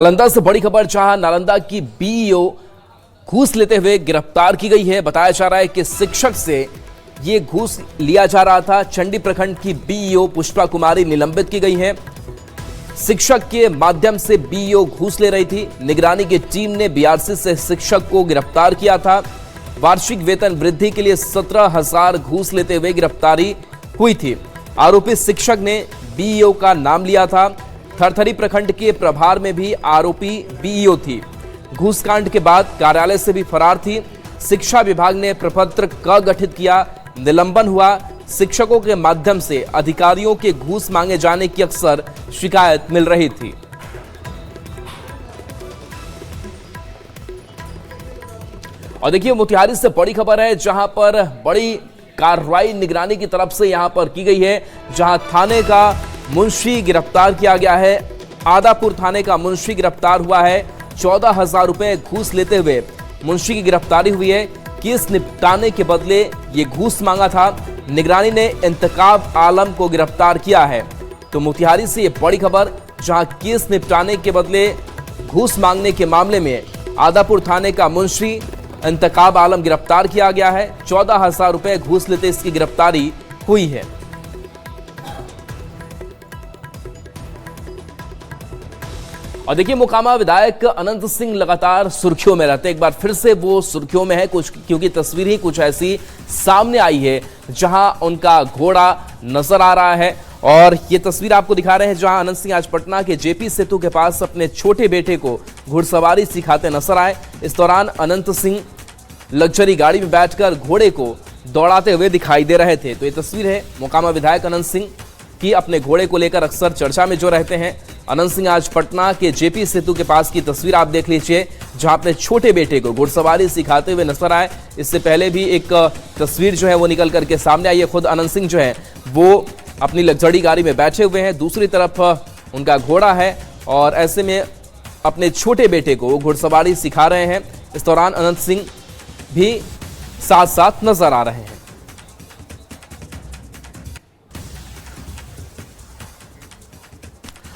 नालंदा से बड़ी खबर, जहां नालंदा की बीईओ घूस लेते हुए गिरफ्तार की गई है। बताया जा रहा है कि शिक्षक से ये घूस लिया जा रहा था। चंडी प्रखंड की बीईओ पुष्पा कुमारी निलंबित की गई है। शिक्षक के माध्यम से बीईओ घूस ले रही थी। निगरानी की टीम ने बीआरसी से शिक्षक को गिरफ्तार किया था। वार्षिक वेतन वृद्धि के लिए 17,000 घूस लेते हुए गिरफ्तारी हुई थी। आरोपी शिक्षक ने बीईओ का नाम लिया था। थरथरी प्रखंड के प्रभार में भी आरोपी बीईओ थी। घूसकांड के बाद कार्यालय से भी फरार थी। शिक्षा विभाग ने प्रपत्र क गठित किया, निलंबन हुआ। शिक्षकों के माध्यम से अधिकारियों के घूस मांगे जाने की अक्सर शिकायत मिल रही थी। और देखिए, मोतिहारी से बड़ी खबर है, जहां पर बड़ी कार्रवाई निगरानी की तरफ से यहां पर की गई है। जहां थाने का मुंशी गिरफ्तार किया गया है। आदापुर थाने का मुंशी गिरफ्तार हुआ है। 14,000 रुपए घूस लेते हुए मुंशी की गिरफ्तारी हुई है। केस निपटाने के बदले ये घूस मांगा था। निगरानी ने इंतकाब आलम को गिरफ्तार किया है। तो मोतिहारी से ये बड़ी खबर, जहां केस निपटाने के बदले घूस मांगने के मामले में आदापुर थाने का मुंशी इंतकाब आलम गिरफ्तार किया गया है। 14,000 रुपए घूस लेते इसकी गिरफ्तारी हुई है। और देखिए, मोकामा विधायक अनंत सिंह लगातार सुर्खियों में रहते हैं। एक बार फिर से वो सुर्खियों में है कुछ, क्योंकि तस्वीर ही कुछ ऐसी सामने आई है जहां उनका घोड़ा नजर आ रहा है। और ये तस्वीर आपको दिखा रहे हैं जहां अनंत सिंह आज पटना के जेपी सेतु के पास अपने छोटे बेटे को घुड़सवारी सिखाते नजर आए। इस दौरान अनंत सिंह लग्जरी गाड़ी में बैठकर घोड़े को दौड़ाते हुए दिखाई दे रहे थे। तो ये तस्वीर है मोकामा विधायक अनंत सिंह की अपने घोड़े को लेकर अक्सर चर्चा में जो रहते हैं। अनंत सिंह आज पटना के जेपी सेतु के पास की तस्वीर आप देख लीजिए, जहां अपने छोटे बेटे को घुड़सवारी सिखाते हुए नजर आए। इससे पहले भी एक तस्वीर जो है वो निकल करके सामने आई है। खुद अनंत सिंह जो है वो अपनी लग्जरी गाड़ी में बैठे हुए हैं, दूसरी तरफ उनका घोड़ा है और ऐसे में अपने छोटे बेटे को घुड़सवारी सिखा रहे हैं। इस दौरान अनंत सिंह भी साथ साथ नजर आ रहे हैं।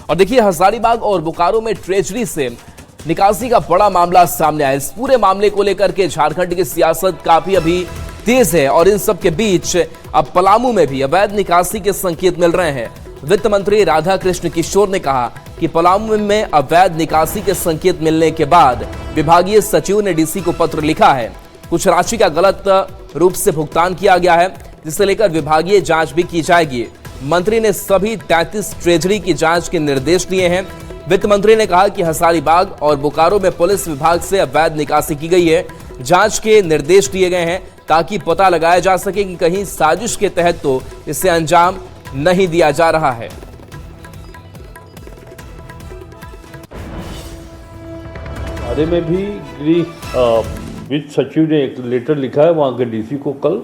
और देखिए, हजारीबाग और बोकारो में ट्रेजरी से निकासी का बड़ा मामला सामने आया। इस पूरे मामले को लेकर के झारखंड की सियासत काफी अभी तेज है और इन सब के बीच अब पलामू में भी अवैध निकासी के संकेत मिल रहे हैं। वित्त मंत्री राधा कृष्ण किशोर ने कहा कि पलामू में अवैध निकासी के संकेत मिलने के बाद विभागीय सचिव ने डीसी को पत्र लिखा है। कुछ राशि का गलत रूप से भुगतान किया गया है, जिसे लेकर विभागीय जांच भी की जाएगी। मंत्री ने सभी 33 ट्रेजरी की जांच के निर्देश दिए हैं। वित्त मंत्री ने कहा कि हजारीबाग और बोकारो में पुलिस विभाग से अवैध निकासी की गई है। जांच के निर्देश दिए गए हैं ताकि पता लगाया जा सके कि कहीं साजिश के तहत तो इसे अंजाम नहीं दिया जा रहा है। बारे में भी वित्त सचिव ने एक लेटर लिखा है वहाँ के डीसी को कल,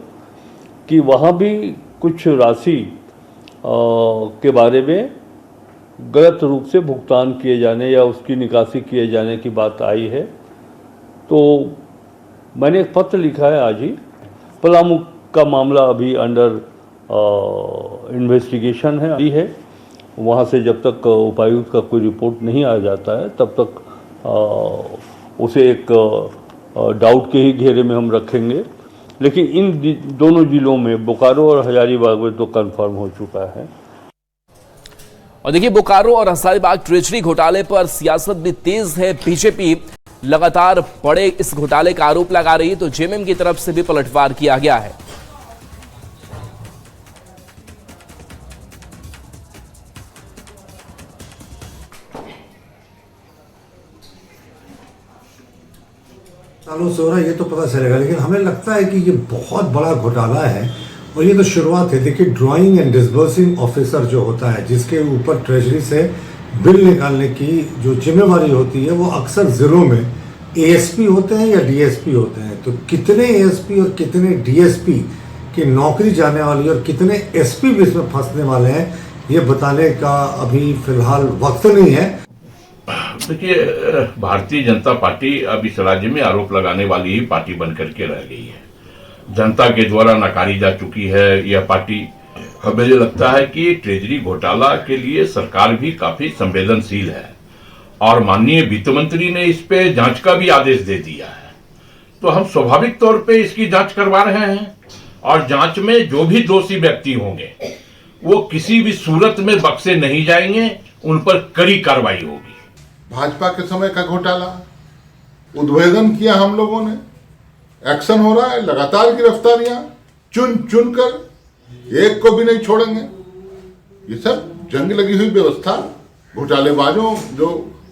कि वहाँ भी कुछ राशि के बारे में गलत रूप से भुगतान किए जाने या उसकी निकासी किए जाने की बात आई है। तो मैंने एक पत्र लिखा है आज ही। पलामू का मामला अभी अंडर इन्वेस्टिगेशन है। वहाँ से जब तक उपायुक्त का कोई रिपोर्ट नहीं आ जाता है तब तक उसे एक डाउट के ही घेरे में हम रखेंगे। लेकिन इन दोनों जिलों में बोकारो और हजारीबाग में तो कंफर्म हो चुका है। और देखिए, बोकारो और हजारीबाग ट्रेजरी घोटाले पर सियासत भी तेज है। बीजेपी लगातार बड़े इस घोटाले का आरोप लगा रही है, तो जेएमएम की तरफ से भी पलटवार किया गया है। सालों से हो रहा है ये तो पता चलेगा, लेकिन हमें लगता है कि ये बहुत बड़ा घोटाला है और ये तो शुरुआत है। देखिए, ड्राइंग एंड डिसबर्सिंग ऑफिसर जो होता है, जिसके ऊपर ट्रेजरी से बिल निकालने की जो जिम्मेवारी होती है, वो अक्सर जिलों में एएसपी होते हैं या डीएसपी होते हैं। तो कितने एएसपी और कितने डीएसपी की नौकरी जाने वाली और कितने एसपी भी इसमें फंसने वाले हैं, ये बताने का अभी फिलहाल वक्त नहीं है। देखिए, भारतीय जनता पार्टी अब इस राज्य में आरोप लगाने वाली ही पार्टी बनकर के रह गई है। जनता के द्वारा नकारी जा चुकी है यह पार्टी। मुझे लगता है कि ट्रेजरी घोटाला के लिए सरकार भी काफी संवेदनशील है और माननीय वित्त मंत्री ने इस पे जांच का भी आदेश दे दिया है। तो हम स्वाभाविक तौर पे इसकी जांच करवा रहे हैं और जांच में जो भी दोषी व्यक्ति होंगे वो किसी भी सूरत में बख्शे नहीं जाएंगे, उन पर कड़ी कार्रवाई होगी। भाजपा के समय का घोटाला उद्भेदन किया हम लोगों ने, एक्शन हो रहा है, लगातार गिरफ्तारियां चुन चुन कर, एक को भी नहीं छोड़ेंगे। ये सब जंग लगी हुई व्यवस्था, घोटालेबाजों जो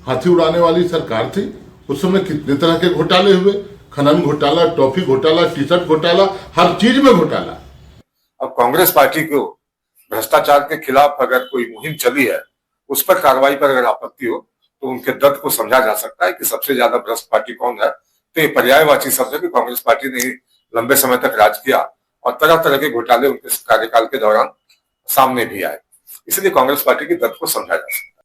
हाथी उड़ाने वाली सरकार थी उस समय कितने तरह के घोटाले हुए, खनन घोटाला, टॉफी घोटाला, टी शर्ट घोटाला, हर चीज में घोटाला। अब कांग्रेस पार्टी को भ्रष्टाचार के खिलाफ अगर कोई मुहिम चली है, उस पर कार्रवाई पर अगर आपत्ति हो तो उनके दर्द को समझा जा सकता है कि सबसे ज्यादा भ्रष्ट पार्टी कौन है। तो ये पर्यायवाची शब्द है कि कांग्रेस पार्टी ने लंबे समय तक राज किया और तरह तरह के घोटाले उनके कार्यकाल के दौरान सामने भी आए, इसलिए कांग्रेस पार्टी के दर्द को समझा जा सकता है।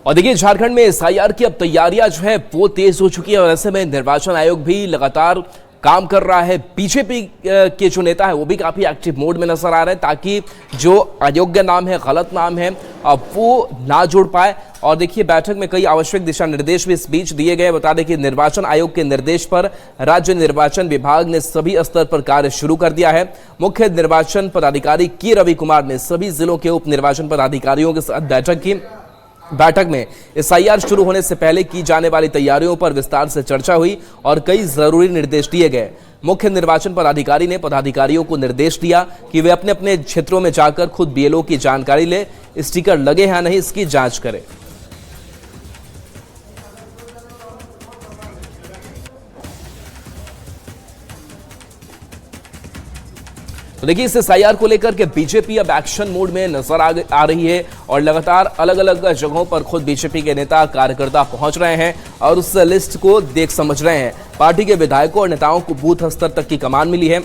और देखिए, झारखंड में एसआईआर की अब तैयारियां जो है वो तेज हो चुकी है और ऐसे में निर्वाचन आयोग भी लगातार काम कर रहा है। बीजेपी के जो नेता है वो भी काफी एक्टिव मोड में नजर आ रहे हैं ताकि जो अयोग्य नाम है, गलत नाम है, अब वो ना जुड़ पाए। और देखिए, बैठक में कई आवश्यक दिशा निर्देश भी इस बीच दिए गए। बता दें कि निर्वाचन आयोग के निर्देश पर राज्य निर्वाचन विभाग ने सभी स्तर पर कार्य शुरू कर दिया है। मुख्य निर्वाचन पदाधिकारी के रवि कुमार ने सभी जिलों के उप निर्वाचन पदाधिकारियों के साथ बैठक की। बैठक में एसआईआर शुरू होने से पहले की जाने वाली तैयारियों पर विस्तार से चर्चा हुई और कई जरूरी निर्देश दिए गए। मुख्य निर्वाचन पदाधिकारी ने पदाधिकारियों को निर्देश दिया कि वे अपने अपने क्षेत्रों में जाकर खुद बीएलओ की जानकारी ले, स्टिकर लगे हैं नहीं इसकी जांच करें। तो देखिए, इस एसआईआर को लेकर के बीजेपी अब एक्शन मोड में नजर आ रही है और लगातार अलग अलग जगहों पर खुद बीजेपी के नेता कार्यकर्ता पहुंच रहे हैं और उस लिस्ट को देख समझ रहे हैं। पार्टी के विधायकों और नेताओं को बूथ स्तर तक की कमान मिली है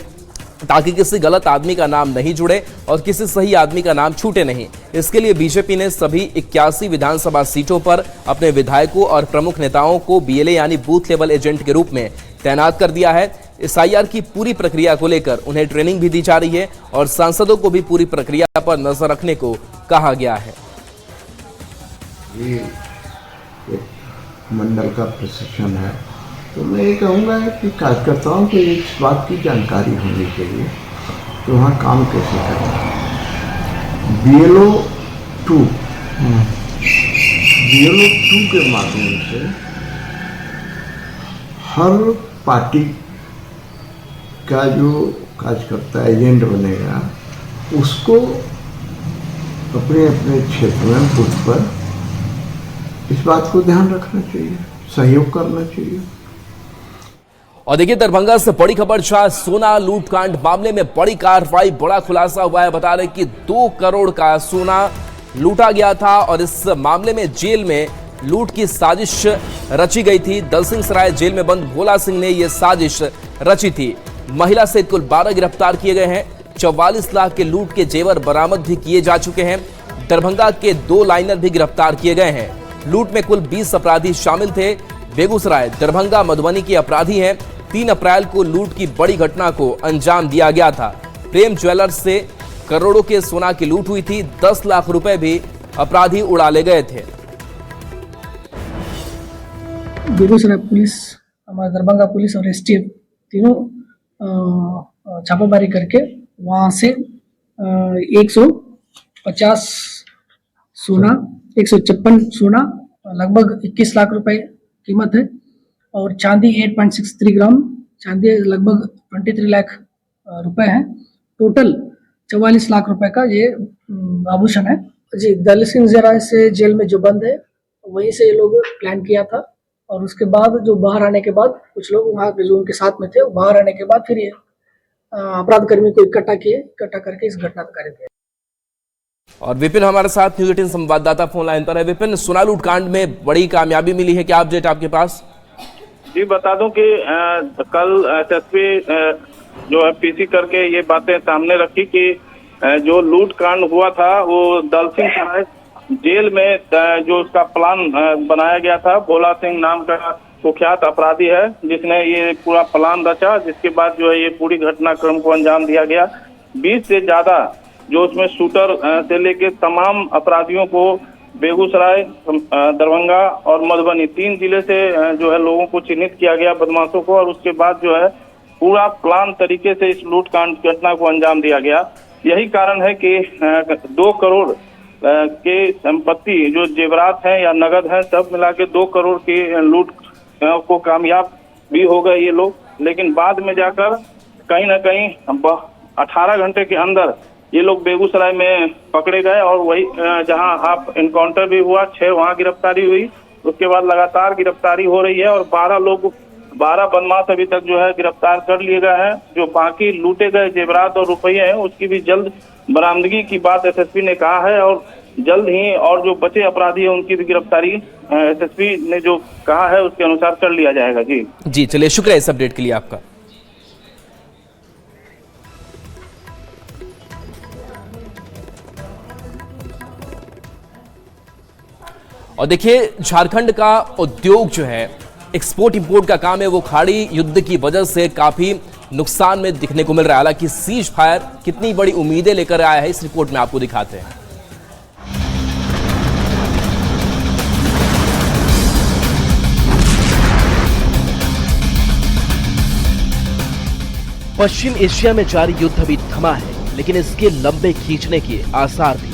ताकि किसी गलत आदमी का नाम नहीं जुड़े और किसी सही आदमी का नाम छूटे नहीं। इसके लिए बीजेपी ने सभी 81 विधानसभा सीटों पर अपने विधायकों और प्रमुख नेताओं को बीएलए यानी बूथ लेवल एजेंट के रूप में तैनात कर दिया है। एसआईआर की पूरी प्रक्रिया को लेकर उन्हें ट्रेनिंग भी दी जा रही है और सांसदों को भी पूरी प्रक्रिया पर नजर रखने को कहा गया है। ये एक मंडल का प्रशिक्षण है, तो मैं ये कहूँगा कि कार्यकर्ताओं को इस बात की जानकारी होनी चाहिए कि वहाँ काम कैसे करना है। बीएलओ 2 के माध्यम से हर पार्टी का जो कार्यकर्ता एजेंट बनेगा उसको अपने अपने क्षेत्र में बूथ पर इस बात को ध्यान रखना चाहिए, सहयोग करना चाहिए। और देखिए, दरभंगा से बड़ी खबर, जहां सोना लूटकांड मामले में बड़ी कार्रवाई, बड़ा खुलासा हुआ है। बता रहे कि 2 करोड़ का सोना लूटा गया था और इस मामले में जेल में लूट की साजिश रची गई थी। दलसिंहसराय जेल में बंद भोला सिंह ने यह साजिश रची थी। महिला सहित कुल 12 गिरफ्तार किए गए हैं। 44 लाख के लूट के जेवर बरामद भी किए जा चुके हैं। दरभंगा के 2 लाइनर भी गिरफ्तार किए गए हैं। लूट में कुल 20 अपराधी शामिल थे। बेगूसराय, दरभंगा, मधुबनी के अपराधी हैं। 3 अप्रैल को लूट की बड़ी घटना को अंजाम दिया गया था। प्रेम ज्वेलर्स से करोड़ों के सोना की लूट हुई थी। 10 लाख रुपए भी अपराधी उड़ा ले गए थे। बेगूसराय पुलिस, हमारा दरभंगा पुलिस और एसटीएफ तीनों छापामारी करके वहाँ से 150 सोना, 156 सोना, लगभग 21 लाख रुपए कीमत है और चांदी 8.63 ग्राम चांदी लगभग 23 लाख रुपए है। टोटल 44 लाख रुपए का ये आभूषण है जी। दलसिंहसराय से जेल में जो बंद है वहीं से ये लोग प्लान किया था और उसके बाद जो बाहर आने के बाद कुछ लोग वहाँ पे जो उनके साथ में थे, बाहर आने के बाद फिर ये अपराध कर्मी को इकट्ठा करके इस घटना को कारित किया। और विपिन हमारे साथ न्यूज़ 18 संवाददाता फोन लाइन पर है। विपिन, सोना लूट कांड में बड़ी कामयाबी मिली है, क्या अपडेट आपके पास? जी, बता दूं कि कल एसएसपी जो है पीसी करके ये बातें सामने रखी कि जो लूट कांड हुआ था वो दलसिंहसराय जेल में जो उसका प्लान बनाया गया था, भोला सिंह नाम का कुख्यात अपराधी है जिसने ये पूरा प्लान रचा, जिसके बाद जो है ये पूरी घटनाक्रम को अंजाम दिया गया। 20 से ज्यादा जो उसमें शूटर से लेके तमाम अपराधियों को बेगूसराय, दरभंगा और मधुबनी 3 जिले से जो है लोगों को चिन्हित किया गया, बदमाशों को, और उसके बाद जो है पूरा प्लान तरीके से इस लूटकांड घटना को अंजाम दिया गया। यही कारण है कि 2 करोड़ के संपत्ति जो जेवरात हैं या नगद है, सब मिला के 2 करोड़ की लूट को कामयाब भी हो गए ये लोग। लेकिन बाद में जाकर कहीं ना कहीं 18 घंटे के अंदर ये लोग बेगूसराय में पकड़े गए और वही जहां आप इनकाउंटर भी हुआ, 6 वहां गिरफ्तारी हुई। उसके बाद लगातार गिरफ्तारी हो रही है और 12 बदमाश अभी तक जो है गिरफ्तार कर लिए गए हैं। जो बाकी लूटे गए जेवरात और रुपये हैं उसकी भी जल्द बरामदगी की बात एसएसपी ने कहा है और जल्द ही और जो बचे अपराधी हैं उनकी भी गिरफ्तारी एसएसपी ने जो कहा है उसके अनुसार कर लिया जाएगा। जी चलिए, शुक्रिया इस अपडेट के लिए आपका। और देखिए, झारखंड का उद्योग जो है, एक्सपोर्ट इंपोर्ट का काम है, वो खाड़ी युद्ध की वजह से काफी नुकसान में दिखने को मिल रहा है। हालांकि सीज फायर कितनी बड़ी उम्मीदें लेकर आया है, इस रिपोर्ट में आपको दिखाते हैं। पश्चिम एशिया में जारी युद्ध अभी थमा है, लेकिन इसके लंबे खींचने के आसार भी हैं।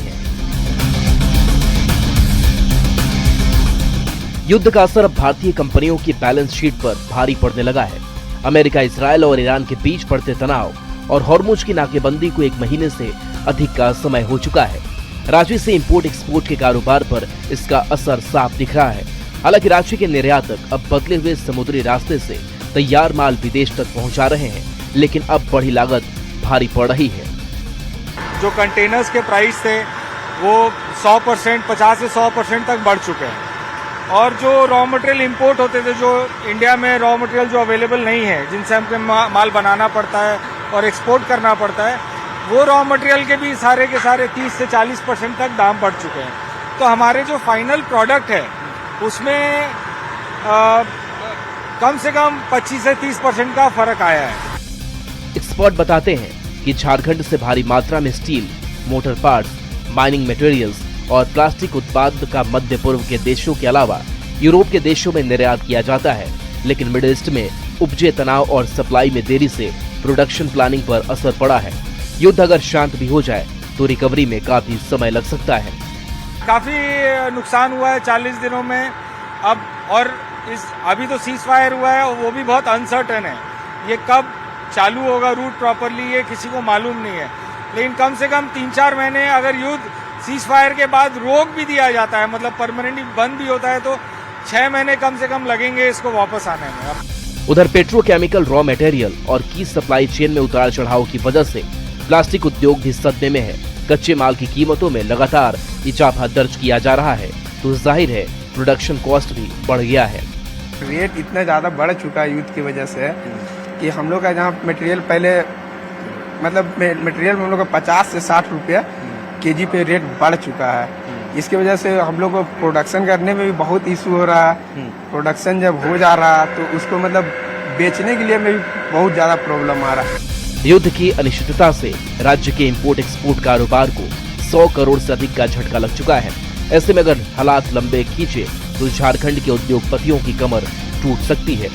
युद्ध का असर अब भारतीय कंपनियों की बैलेंस शीट पर भारी पड़ने लगा है। अमेरिका, इजरायल और ईरान के बीच बढ़ते तनाव और हॉर्मुज की नाकेबंदी को 1 महीने से अधिक का समय हो चुका है। राज्य से इंपोर्ट एक्सपोर्ट के कारोबार पर इसका असर साफ दिख रहा है। हालांकि राज्य के निर्यातक अब बदले हुए समुद्री रास्ते से तैयार माल विदेश तक पहुंचा रहे हैं, लेकिन अब बड़ी लागत भारी पड़ रही है। जो कंटेनर्स के प्राइस थे वो 100%, 50 से 100% तक बढ़ चुके हैं और जो रॉ मटेरियल इंपोर्ट होते थे, जो इंडिया में रॉ मटेरियल जो अवेलेबल नहीं है, जिनसे हमको माल बनाना पड़ता है और एक्सपोर्ट करना पड़ता है, वो रॉ मटेरियल के भी सारे के सारे 30 से 40% तक दाम बढ़ चुके हैं। तो हमारे जो फाइनल प्रोडक्ट है उसमें कम से कम 25 से 30% का फर्क आया है। एक्सपर्ट बताते हैं कि झारखंड से भारी मात्रा में steel, motor parts, mining materials और प्लास्टिक उत्पाद का मध्य पूर्व के देशों के अलावा यूरोप के देशों में निर्यात किया जाता है। लेकिन मिडिल ईस्ट में उपजे तनाव और सप्लाई में देरी से प्रोडक्शन प्लानिंग पर असर पड़ा है। युद्ध अगर शांत भी हो जाए तो रिकवरी में काफी समय लग सकता है। काफी नुकसान हुआ है 40 दिनों में अब, और अभी तो सीज फायर हुआ है, वो भी बहुत अनसर्टेन है। ये कब चालू होगा रूट प्रॉपरली, ये किसी को मालूम नहीं है। लेकिन कम से कम 3-4 महीने अगर युद्ध सीज फायर के बाद रोक भी दिया जाता है, मतलब परमानेंटली बंद भी होता है, तो 6 महीने कम से कम लगेंगे इसको वापस आने में। उधर पेट्रोकेमिकल रॉ मटेरियल और की सप्लाई चेन में उतार चढ़ाव की वजह से प्लास्टिक उद्योग भी सदमे में है। कच्चे माल की कीमतों में लगातार इजाफा दर्ज किया जा रहा है, तो जाहिर है प्रोडक्शन कॉस्ट भी बढ़ गया है। रेट इतना ज़्यादा बढ़ चुका है युद्ध की वजह से कि हम लोग का जहाँ मटेरियल पहले, मतलब मटेरियल में हम लोग का 50 से 60 रुपया केजी पे रेट बढ़ चुका है। इसकी वजह से हम लोग को प्रोडक्शन करने में भी बहुत इशू हो रहा है। प्रोडक्शन जब हो जा रहा है तो उसको मतलब बेचने के लिए में भी बहुत ज़्यादा प्रॉब्लम आ रहा है। युद्ध की अनिश्चितता से राज्य के इंपोर्ट एक्सपोर्ट कारोबार को 100 करोड़ से अधिक का झटका लग चुका है। ऐसे में अगर हालात लंबे खींचे तो झारखंड के उद्योगपतियों की कमर टूट सकती है।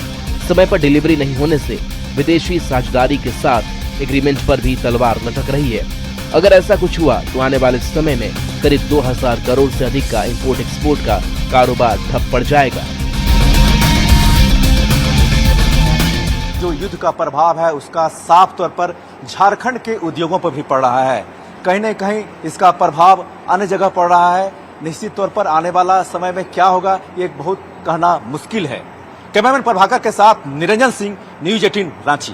समय पर डिलीवरी नहीं होने से विदेशी साझेदारी के साथ एग्रीमेंट पर भी तलवार लटक रही है। अगर ऐसा कुछ हुआ तो आने वाले समय में करीब 2000 करोड़ से अधिक का इंपोर्ट एक्सपोर्ट का कारोबार ठप पड़ जाएगा। जो युद्ध का प्रभाव है उसका साफ तौर पर झारखंड के उद्योगों पर भी पड़ रहा है। कहीं न कहीं इसका प्रभाव अन्य जगह पड़ रहा है। निश्चित तौर पर आने वाला समय में क्या होगा ये बहुत कहना मुश्किल है। कैमरामैन प्रभाकर के साथ निरंजन सिंह, न्यूज़ 18 रांची।